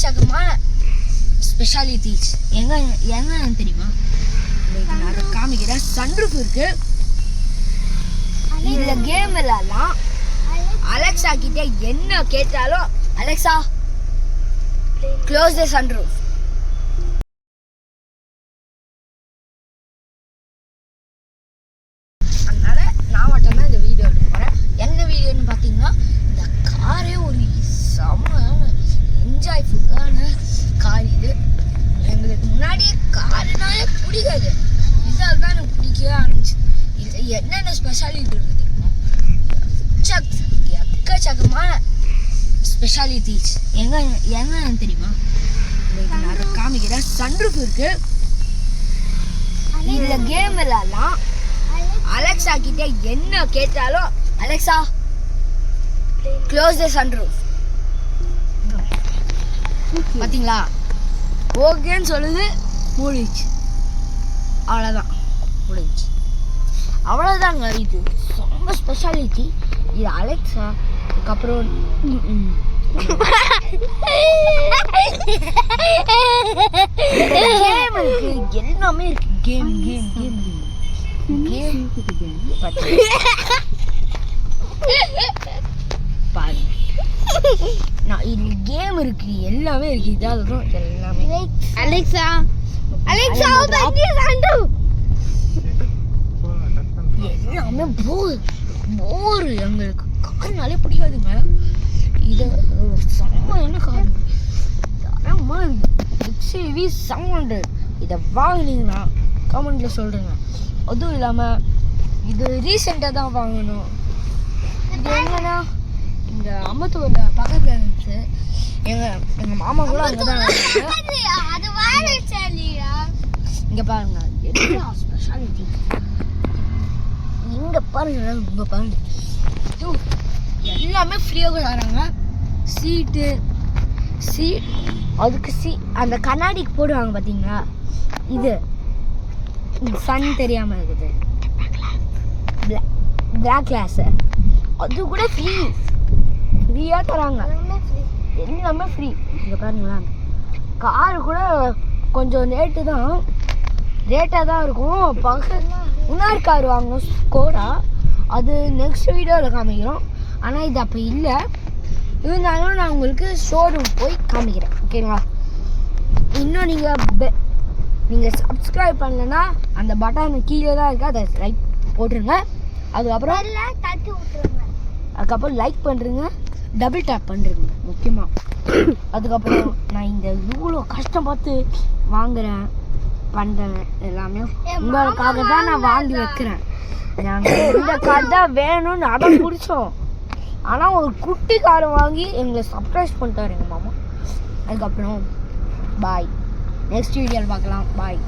எக்கச்சக்கமான ஸ்பெஷாலிட்டிஸ் என்னன்னு தெரியுமா? நான் அதை காமிக்கிறேன். சன்ரூஃப் இருக்கு. இந்த கேம் விளையாடலாம். அலெக்சா கிட்ட என்ன கேட்டாலும் அலெக்சா க்ளோஸ் த சன்ரூஃப். அதனால நான் மட்டும்தான் இந்த வீடியோ எடுக்க போறேன். என்ன வீடியோன்னு பார்த்தீங்கன்னா, இந்த காரே ஒரு செம்ம என்ஜாய்ஃபுல்லான கார். இது எங்களுக்கு முன்னாடியே காருனாலே பிடிக்காது. இதால் தான் எனக்கு பிடிக்கவே ஆரம்பிச்சு. இது என்னென்ன ஸ்பெஷாலிட்டி இருக்குது தெரியுமா? எக்கச்சக்கமான ஸ்பெஷாலிட்டிஸ் என்னன்னு தெரியுமா? நான் அதை காமிக்கிறேன். சன்ரூஃப் இருக்கு. இந்த கேம் விளையாடலாம். அலெக்சா கிட்ட என்ன கேட்டாலும் அலெக்சா க்ளோஸ் த சன்ரூஃப். பாத்தீங்களா? ஓகேன்னு சொல்லுது, மூடிச்சு. அவ்வளோதான், முடிஞ்சு. அவ்வளோதாங்க. இது ரொம்ப ஸ்பெஷாலிட்டி. இது அலெக்சா. அதுக்கப்புறம் கேம் இருக்கு, எல்லாமே இருக்கு. கேம் கேம் கேம் கேம் பாருங்க. இது கேம் இருக்கு, எல்லாமே இருக்கு. இதான் எல்லாமே. அலெக்சா அலெக்சா எல்லாமே போர். எங்களுக்கு கார்னாலே பிடிக்காதுங்க. இது செம்மையான கார். XUV 700 இதை வாங்கினீங்கன்னா கமெண்ட்ல சொல்றேங்க. அதுவும் இல்லாமல் இது ரீசெண்டாக தான் வாங்கணும். இது என்னன்னா, இந்த அம்பத்தூர்ல பக்கத்தில் இருந்துச்சு. எங்கள் மாமா கூட அங்கே தான் இங்கே பாருங்க. எல்லா ஸ்பெஷாலிட்டி இங்கே பாருங்க. இங்கே பாருங்க, எல்லாமே ஃப்ரீயாக தராங்க. சீட்டு அதுக்கு அந்த கண்ணாடிக்கு போடுவாங்க பார்த்தீங்களா? இது சன் தெரியாமல் இருக்குது, பிளாக் கிளாஸு, அது கூட ஃப்ரீயாக தராங்க. எல்லாமே ஃப்ரீ. இங்கே பாருங்களா, காரு கூட கொஞ்சம் ரேட்டாக தான் இருக்கும். இன்னொரு கார் வாங்கணும், ஸ்கோடா. அது நெக்ஸ்ட் வீடியோவில் காமிக்கிறோம். ஆனால் இது அப்போ இல்லை. இருந்தாலும் நான் உங்களுக்கு ஷோரூம் போய் காமிக்கிறேன். ஓகேங்களா? இன்னும் நீங்கள் சப்ஸ்கிரைப் பண்ணலைன்னா அந்த பட்டன் கீழே தான் இருக்குது, அதை லைக் போட்டுருங்க. அதுக்கப்புறம் லைக் பண்ணுறீங்க, டபுள் டேப் பண்ணுறீங்க முக்கியமாக. அதுக்கப்புறம் நான் இந்த இவ்வளோ கஷ்டப்பட்டு பண்ணுறேன் எல்லாமே உங்களுக்காக தான் நான் வாங்கி வைக்கிறேன். நாங்கள் இந்த கார் தான் வேணும்னு அடம் பிடிச்சோம். ஆனால் ஒரு குட்டி காரை வாங்கி எங்களை சர்ப்ரைஸ் பண்ணிட்டார் எங்கள் மாமா. அதுக்கப்புறம் பாய். நெக்ஸ்ட் வீடியோவில் பார்க்கலாம். பாய்.